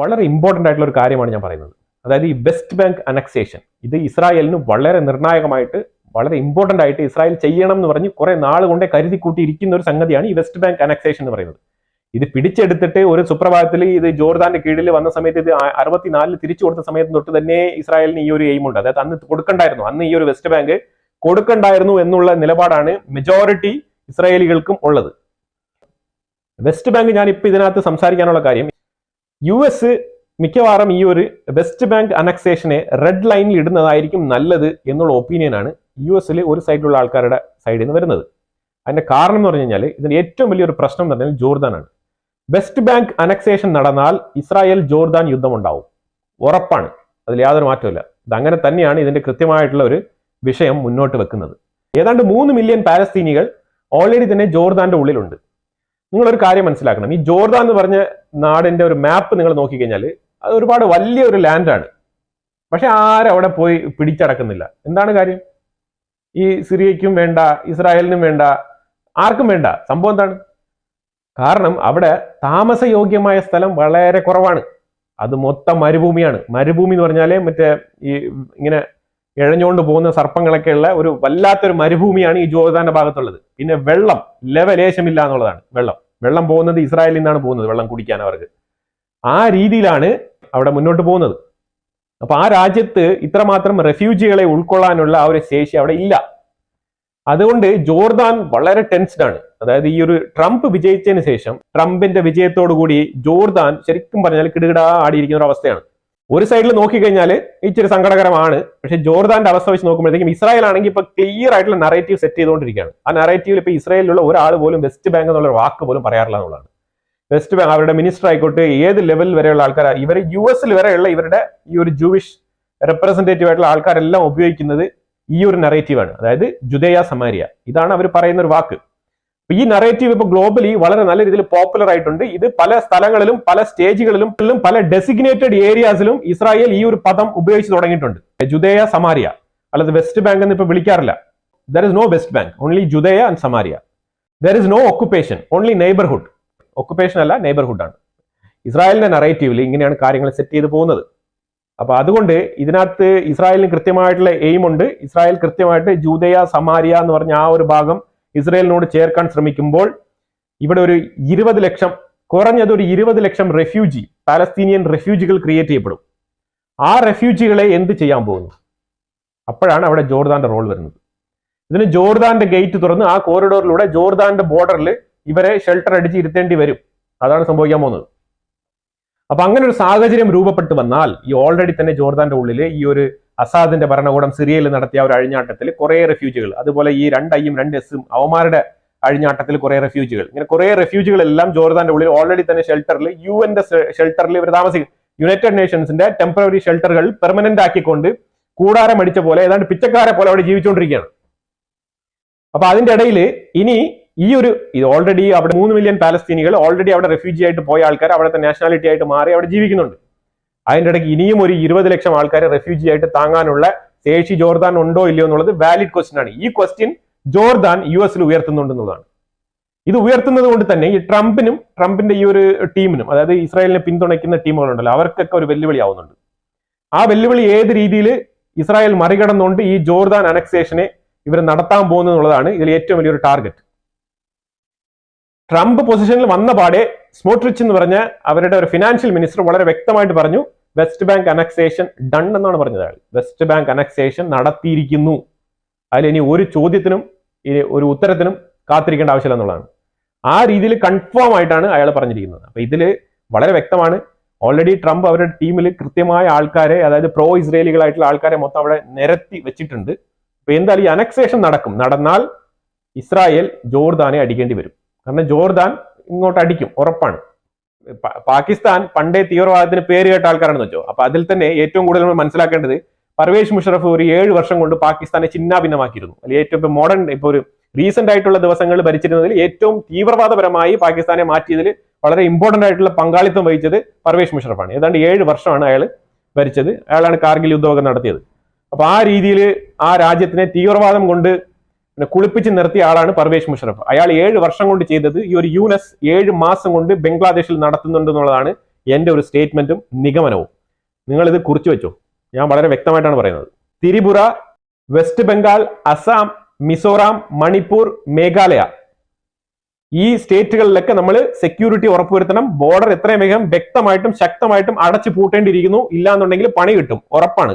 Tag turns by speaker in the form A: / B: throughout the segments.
A: വളരെ ഇമ്പോർട്ടൻ്റ് ആയിട്ടുള്ള ഒരു കാര്യമാണ് ഞാൻ പറയുന്നത്. അതായത് ഈ വെസ്റ്റ് ബാങ്ക് അനക്സേഷൻ, ഇത് ഇസ്രായേലിന് വളരെ നിർണായകമായിട്ട്, വളരെ ഇമ്പോർട്ടൻ്റ് ആയിട്ട് ഇസ്രായേൽ ചെയ്യണം എന്ന് പറഞ്ഞ് കുറെ നാൾ കൊണ്ടേ കരുതി കൂട്ടിയിരിക്കുന്ന ഒരു സംഗതിയാണ് ഈ വെസ്റ്റ് ബാങ്ക് അനക്സേഷൻ എന്ന് പറയുന്നത്. ഇത് പിടിച്ചെടുത്തിട്ട് ഒരു സുപ്രഭാതത്തിൽ ഇത് ജോർദാന്റെ കീഴിൽ വന്ന സമയത്ത്, ഇത് 64 തിരിച്ചു കൊടുത്ത സമയത്ത് തൊട്ട് തന്നെ ഇസ്രായേലിന് ഈ ഒരു എയിം ഉണ്ട്. അതായത് അന്ന് കൊടുക്കണ്ടായിരുന്നു, അന്ന് ഈ ഒരു വെസ്റ്റ് ബാങ്ക് കൊടുക്കണ്ടായിരുന്നു എന്നുള്ള നിലപാടാണ് മെജോറിറ്റി ഇസ്രായേലികൾക്കും ഉള്ളത്. വെസ്റ്റ് ബാങ്ക് ഞാൻ ഇപ്പൊ ഇതിനകത്ത് സംസാരിക്കാനുള്ള കാര്യം, US മിക്കവാറും ഈ ഒരു വെസ്റ്റ് ബാങ്ക് അനക്സേഷനെ റെഡ് ലൈനിൽ ഇടുന്നതായിരിക്കും നല്ലത് എന്നുള്ള ഒപ്പീനിയനാണ് US ഒരു സൈഡിലുള്ള ആൾക്കാരുടെ സൈഡിൽ നിന്ന് വരുന്നത്. അതിന്റെ കാരണം എന്ന് പറഞ്ഞു കഴിഞ്ഞാൽ, ഇതിന്റെ ഏറ്റവും വലിയൊരു പ്രശ്നം എന്ന് പറഞ്ഞാൽ ജോർദാനാണ്. വെസ്റ്റ് ബാങ്ക് അനക്സേഷൻ നടന്നാൽ ഇസ്രായേൽ ജോർദാൻ യുദ്ധം ഉണ്ടാവും, ഉറപ്പാണ്, അതിൽ യാതൊരു മാറ്റമില്ല. ഇതങ്ങനെ തന്നെയാണ് ഇതിന്റെ കൃത്യമായിട്ടുള്ള ഒരു വിഷയം മുന്നോട്ട് വെക്കുന്നത്. ഏതാണ്ട് 3 മില്യൺ പാലസ്തീനികൾ ഓൾറെഡി തന്നെ ജോർദാന്റെ ഉള്ളിലുണ്ട്. നിങ്ങളൊരു കാര്യം മനസ്സിലാക്കണം, ഈ ജോർദാൻ എന്ന് പറഞ്ഞ നാടിന്റെ ഒരു മാപ്പ് നിങ്ങൾ നോക്കിക്കഴിഞ്ഞാൽ അത് ഒരുപാട് വലിയൊരു ലാൻഡാണ്. പക്ഷെ ആരും അവിടെ പോയി പിടിച്ചടക്കുന്നില്ല. എന്താണ് കാര്യം? ഈ സിറിയയ്ക്കും വേണ്ട, ഇസ്രായേലിനും വേണ്ട, ആർക്കും വേണ്ട. സംഭവം എന്താണ്? കാരണം അവിടെ താമസയോഗ്യമായ സ്ഥലം വളരെ കുറവാണ്. അത് മൊത്തം മരുഭൂമിയാണ്. മരുഭൂമി എന്ന് പറഞ്ഞാല് മറ്റേ ഈ ഇങ്ങനെ ഇഴഞ്ഞുകൊണ്ട് പോകുന്ന സർപ്പങ്ങളൊക്കെ ഉള്ള ഒരു വല്ലാത്തൊരു മരുഭൂമിയാണ് ഈ ജോർദാന്റെ ഭാഗത്തുള്ളത്. പിന്നെ വെള്ളം ലേശമില്ല എന്നുള്ളതാണ്. വെള്ളം പോകുന്നത് ഇസ്രായേലിൽ നിന്നാണ് പോകുന്നത്, വെള്ളം കുടിക്കാൻ അവർക്ക്. ആ രീതിയിലാണ് അവിടെ മുന്നോട്ട് പോകുന്നത്. അപ്പൊ ആ രാജ്യത്ത് ഇത്രമാത്രം റെഫ്യൂജികളെ ഉൾക്കൊള്ളാനുള്ള ആ ഒരു ശേഷി അവിടെ ഇല്ല. അതുകൊണ്ട് ജോർദാൻ വളരെ ടെൻസ്ഡ് ആണ്. അതായത് ഈ ഒരു ട്രംപ് വിജയിച്ചതിന് ശേഷം, ട്രംപിന്റെ വിജയത്തോടു കൂടി ജോർദാൻ ശരിക്കും പറഞ്ഞാൽ കിടുകിടാ ആടിയിരിക്കുന്ന ഒരു അവസ്ഥയാണ്. ഒരു സൈഡിൽ നോക്കിക്കഴിഞ്ഞാൽ ഇച്ചിരി സങ്കടകരമാണ്. പക്ഷെ ജോർദാന്റെ അവസ്ഥ വെച്ച് നോക്കുമ്പോഴത്തേക്കും ഇസ്രായേൽ ആണെങ്കിൽ ഇപ്പൊ ക്ലിയർ ആയിട്ടുള്ള നറേറ്റീവ് സെറ്റ് ചെയ്തുകൊണ്ടിരിക്കുകയാണ്. ആ നറേറ്റീവിൽ ഇപ്പൊ ഇസ്രായേലിലുള്ള ഒരാൾ പോലും വെസ്റ്റ് ബാങ്ക് എന്നുള്ള വാക്ക് പോലും പറയാറില്ല എന്നുള്ളതാണ്. വെസ്റ്റ് ബാങ്ക് അവരുടെ മിനിസ്റ്റർ ആയിക്കോട്ടെ, ഏത് ലെവൽ വരെയുള്ള ആൾക്കാർ, ഇവർ US വരെയുള്ള ഇവരുടെ ഈ ഒരു ജൂവിഷ് റെപ്രസെന്റേറ്റീവ് ആയിട്ടുള്ള ആൾക്കാരെല്ലാം ഉപയോഗിക്കുന്നത് ഈ ഒരു നറേറ്റീവാണ്. അതായത് ജുദേയ സമാരിയ, ഇതാണ് അവർ പറയുന്ന ഒരു വാക്ക്. ഈ നറേറ്റീവ് ഇപ്പൊ ഗ്ലോബലി വളരെ നല്ല രീതിയിൽ പോപ്പുലർ ആയിട്ടുണ്ട്. ഇത് പല സ്ഥലങ്ങളിലും പല സ്റ്റേജുകളിലും പല ഡെസിഗ്നേറ്റഡ് ഏരിയാസിലും ഇസ്രായേൽ ഈ ഒരു പദം ഉപയോഗിച്ച് തുടങ്ങിയിട്ടുണ്ട്. ജുദേയ സമാരിയ, അല്ലാതെ വെസ്റ്റ് ബാങ്ക് എന്ന് ഇപ്പൊ വിളിക്കാറില്ല. There is no West Bank, only Judea and Samaria. There is no occupation, only neighbourhood. Occupation അല്ല, നെയ്ബർഹുഡ് ആണ്. ഇസ്രായേലിന്റെ നറേറ്റീവിൽ ഇങ്ങനെയാണ് കാര്യങ്ങൾ സെറ്റ് ചെയ്ത് പോകുന്നത്. അപ്പൊ അതുകൊണ്ട് ഇതിനകത്ത് ഇസ്രായേലിന് കൃത്യമായിട്ടുള്ള എയിം ഉണ്ട്. ഇസ്രായേൽ കൃത്യമായിട്ട് ജൂദയ സമാരിയ എന്ന് പറഞ്ഞ ആ ഒരു ഭാഗം ഇസ്രായേലിനോട് ചേർക്കാൻ ശ്രമിക്കുമ്പോൾ ഇവിടെ ഒരു 20 ലക്ഷം, കുറഞ്ഞത് ഒരു 20 ലക്ഷം റെഫ്യൂജി, പാലസ്തീനിയൻ റെഫ്യൂജികൾ ക്രിയേറ്റ് ചെയ്യപ്പെടും. ആ റെഫ്യൂജികളെ എന്ത് ചെയ്യാൻ പോകുന്നു? അപ്പോഴാണ് അവിടെ ജോർദാന്റെ റോൾ വരുന്നത്. ഇതിന് ജോർദാന്റെ ഗേറ്റ് തുറന്ന് ആ കോറിഡോറിലൂടെ ജോർദാന്റെ ബോർഡറിൽ ഇവരെ ഷെൽട്ടർ അടിച്ച് ഇരുത്തേണ്ടി വരും. അതാണ് സംഭവിക്കാൻ പോകുന്നത്. അപ്പൊ അങ്ങനെ ഒരു സാഹചര്യം രൂപപ്പെട്ട് വന്നാൽ, ഈ ഓൾറെഡി തന്നെ ജോർദാന്റെ ഉള്ളിൽ ഈ ഒരു അസാദിന്റെ ഭരണകൂടം സിറിയയിൽ നടത്തിയ ഒരു അഴിഞ്ഞാട്ടത്തിൽ കുറെ റെഫ്യൂജികൾ, അതുപോലെ ഈ 2 2 എസും അവന്മാരുടെ അഴിഞ്ഞാട്ടത്തിൽ കുറെ റെഫ്യൂജികൾ, ഇങ്ങനെ കുറെ റെഫ്യൂജികളെല്ലാം ജോർദാന്റെ ഉള്ളിൽ ഓൾറെഡി തന്നെ ഷെൽട്ടറിൽ, UN ഷെൽട്ടറിൽ ഇവർ താമസിക്കും. യുണൈറ്റഡ് നേഷൻസിന്റെ ടെമ്പററി ഷെൽട്ടറുകൾ പെർമനന്റ് ആക്കിക്കൊണ്ട് കൂടാരം അടിച്ച പോലെ, ഏതാണ്ട് പിച്ചക്കാരെ പോലെ അവിടെ ജീവിച്ചുകൊണ്ടിരിക്കുകയാണ്. അപ്പൊ അതിന്റെ ഇടയിൽ ഇനി ഇത് ഓൾറെഡി അവിടെ 3 മില്യൺ പാലസ്തീനികൾ ഓൾറെഡി അവിടെ റെഫ്യൂജി ആയിട്ട് പോയ ആൾക്കാർ അവിടുത്തെ നാഷണാലിറ്റി ആയിട്ട് മാറി അവിടെ ജീവിക്കുന്നുണ്ട്. അതിന്റെ ഇടയ്ക്ക് ഇനിയും ഒരു 20 ലക്ഷം ആൾക്കാരെ റെഫ്യൂജി ആയിട്ട് താങ്ങാനുള്ള ശേഷി ജോർദാൻ ഉണ്ടോ ഇല്ലയോ എന്നുള്ളത് വാലിഡ് ക്വസ്റ്റ്യൻ ആണ്. ഈ ക്വസ്റ്റ്യൻ ജോർദാൻ US ഉയർത്തുന്നുണ്ടെന്നുള്ളതാണ്. ഇത് ഉയർത്തുന്നത് കൊണ്ട് തന്നെ ഈ ട്രംപിന്റെ ഈ ഒരു ടീമിനും, അതായത് ഇസ്രായേലിനെ പിന്തുണയ്ക്കുന്ന ടീമുകളുണ്ടല്ലോ, അവർക്കൊക്കെ ഒരു വെല്ലുവിളി ആവുന്നുണ്ട്. ആ വെല്ലുവിളി ഏത് രീതിയിൽ ഇസ്രായേൽ മറികടന്നുകൊണ്ട് ഈ ജോർദാൻ അനക്സേഷനെ ഇവർ നടത്താൻ പോകുന്നു എന്നുള്ളതാണ് ഇതിൽ ഏറ്റവും വലിയൊരു ടാർഗറ്റ്. ട്രംപ് പൊസിഷനിൽ വന്ന പാടെ സ്മോട്രിച്ച് എന്ന് പറഞ്ഞ അവരുടെ ഒരു ഫിനാൻഷ്യൽ മിനിസ്റ്റർ വളരെ വ്യക്തമായിട്ട് പറഞ്ഞു, വെസ്റ്റ് ബാങ്ക് അനക്സേഷൻ ഡൺ എന്നാണ് പറഞ്ഞത്. അയാൾ വെസ്റ്റ് ബാങ്ക് അനക്സേഷൻ നടത്തിയിരിക്കുന്നു. അതിൽ ഇനി ഒരു ചോദ്യത്തിനും ഒരു ഉത്തരത്തിനും കാത്തിരിക്കേണ്ട ആവശ്യമില്ല എന്നുള്ളതാണ്. ആ രീതിയിൽ കൺഫേം ആയിട്ടാണ് അയാൾ പറഞ്ഞിരിക്കുന്നത്. അപ്പൊ ഇതിൽ വളരെ വ്യക്തമാണ്, ഓൾറെഡി ട്രംപ് അവരുടെ ടീമിൽ കൃത്യമായ ആൾക്കാരെ, അതായത് പ്രോ ഇസ്രേലികളായിട്ടുള്ള ആൾക്കാരെ മൊത്തം അവിടെ നിരത്തി വെച്ചിട്ടുണ്ട്. അപ്പൊ എന്തായാലും ഈ അനക്സേഷൻ നടന്നാൽ ഇസ്രായേൽ ജോർദാനെ അടിക്കേണ്ടി വരും. കാരണം ജോർദാൻ ഇങ്ങോട്ട് അടിക്കും, ഉറപ്പാണ്. പാകിസ്ഥാൻ പണ്ടേ തീവ്രവാദത്തിന് പേര് കേട്ട ആൾക്കാരാണെന്ന് വെച്ചോ. അപ്പൊ അതിൽ തന്നെ ഏറ്റവും കൂടുതൽ നമ്മൾ മനസ്സിലാക്കേണ്ടത്, പർവേസ് മുഷറഫ് ഒരു 7 വർഷം കൊണ്ട് പാകിസ്ഥാനെ ചിന്നാഭിന്നമാക്കിയിരുന്നു. അല്ലെങ്കിൽ ഏറ്റവും മോഡേൺ, ഇപ്പൊ ഒരു റീസെന്റ് ആയിട്ടുള്ള ദിവസങ്ങളിൽ ഭരിച്ചിരുന്നതിൽ ഏറ്റവും തീവ്രവാദപരമായി പാകിസ്ഥാനെ മാറ്റിയതിൽ വളരെ ഇമ്പോർട്ടന്റ് ആയിട്ടുള്ള പങ്കാളിത്തം വഹിച്ചത് പർവേസ് മുഷറഫാണ്. ഏതാണ്ട് 7 വർഷമാണ് അയാൾ ഭരിച്ചത്. അയാളാണ് കാർഗിൽ യുദ്ധമൊക്കെ നടത്തിയത്. അപ്പൊ ആ രീതിയിൽ ആ രാജ്യത്തിനെ തീവ്രവാദം കൊണ്ട് കുളിപ്പിച്ച് നിർത്തിയ ആളാണ് പർവേസ് മുഷറഫ്. അയാൾ 7 വർഷം കൊണ്ട് ചെയ്തത് ഈ ഒരു യൂനസ് 7 മാസം കൊണ്ട് ബംഗ്ലാദേശിൽ നടത്തുന്നുണ്ട് എന്നുള്ളതാണ് എൻ്റെ ഒരു സ്റ്റേറ്റ്മെന്റും നിഗമനവും. നിങ്ങൾ ഇത് കുറിച്ചു വെച്ചോ. ഞാൻ വളരെ വ്യക്തമായിട്ടാണ് പറയുന്നത്. ത്രിപുര, വെസ്റ്റ് ബംഗാൾ, അസം, മിസോറാം, മണിപ്പൂർ, മേഘാലയ ഈ സ്റ്റേറ്റുകളിലൊക്കെ നമ്മൾ സെക്യൂരിറ്റി ഉറപ്പുവരുത്തണം. ബോർഡർ എത്രയും വേഗം വ്യക്തമായിട്ടും ശക്തമായിട്ടും അടച്ചു പൂട്ടേണ്ടിയിരിക്കുന്നു. ഇല്ലാന്നുണ്ടെങ്കിൽ പണി കിട്ടും, ഉറപ്പാണ്.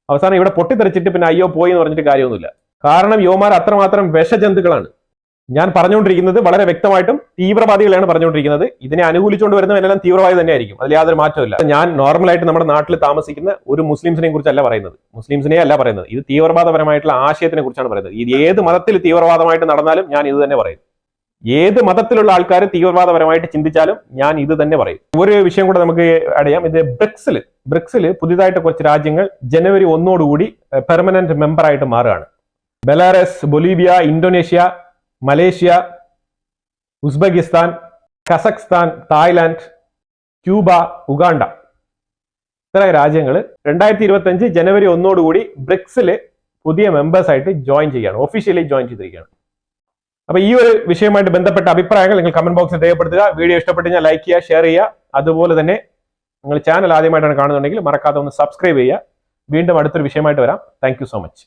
A: അവസാനം ഇവിടെ പൊട്ടിത്തെറിച്ചിട്ട് പിന്നെ അയ്യോ പോയി എന്ന് പറഞ്ഞിട്ട് കാര്യമൊന്നുമില്ല. കാരണം യുവമാർ അത്രമാത്രം വിഷജന്തുക്കളാണ്. ഞാൻ പറഞ്ഞുകൊണ്ടിരിക്കുന്നത് വളരെ വ്യക്തമായിട്ടും തീവ്രവാദികളെയാണ് പറഞ്ഞുകൊണ്ടിരിക്കുന്നത്. ഇതിനെ അനുകൂലിച്ചുകൊണ്ട് വരുന്നവരെല്ലാം തീവ്രവാദി തന്നെയായിരിക്കും, അതിൽ യാതൊരു മാറ്റമില്ല. ഞാൻ നോർമലായിട്ട് നമ്മുടെ നാട്ടിൽ താമസിക്കുന്ന ഒരു മുസ്ലിംസിനെ കുറിച്ചല്ല പറയുന്നത്, മുസ്ലിംസിനെ അല്ല പറയുന്നത്. ഇത് തീവ്രവാദപരമായിട്ടുള്ള ആശയത്തിനെ കുറിച്ചാണ് പറയുന്നത്. ഇത് ഏത് മതത്തിൽ തീവ്രവാദമായിട്ട് നടന്നാലും ഞാൻ ഇത് തന്നെ പറയും. ഏത് മതത്തിലുള്ള ആൾക്കാർ തീവ്രവാദപരമായിട്ട് ചിന്തിച്ചാലും ഞാൻ ഇത് തന്നെ പറയും. ഒരു വിഷയം കൂടെ നമുക്ക് അറിയാം. ഇത് ബ്രിക്സിൽ പുതിയതായിട്ട് കുറച്ച് രാജ്യങ്ങൾ ജനുവരി 1 പെർമനന്റ് മെമ്പറായിട്ട് മാറുകയാണ്. Belarus, Bolivia, Indonesia, Malaysia, Uzbekistan, Kazakhstan, Thailand, Cuba, Uganda ഇത്ര രാജ്യങ്ങൾ 2025 ജനുവരി 1 ബ്രിക്സിൽ പുതിയ മെമ്പേഴ്സ് ആയിട്ട് ജോയിൻ ചെയ്യുകയാണ്, ഒഫീഷ്യലി ജോയിൻ ചെയ്തിരിക്കുകയാണ്. അപ്പൊ ഈ ഒരു വിഷയമായിട്ട് ബന്ധപ്പെട്ട അഭിപ്രായങ്ങൾ നിങ്ങൾ കമന്റ് ബോക്സിൽ രേഖപ്പെടുത്തുക. വീഡിയോ ഇഷ്ടപ്പെട്ട് കഴിഞ്ഞാൽ ലൈക്ക് ചെയ്യുക, ഷെയർ ചെയ്യുക. അതുപോലെ തന്നെ നിങ്ങൾ ചാനൽ ആദ്യമായിട്ടാണ് കാണുന്നുണ്ടെങ്കിൽ മറക്കാതെ ഒന്ന് സബ്സ്ക്രൈബ് ചെയ്യുക. വീണ്ടും അടുത്തൊരു വിഷയമായിട്ട് വരാം. Thank you so much.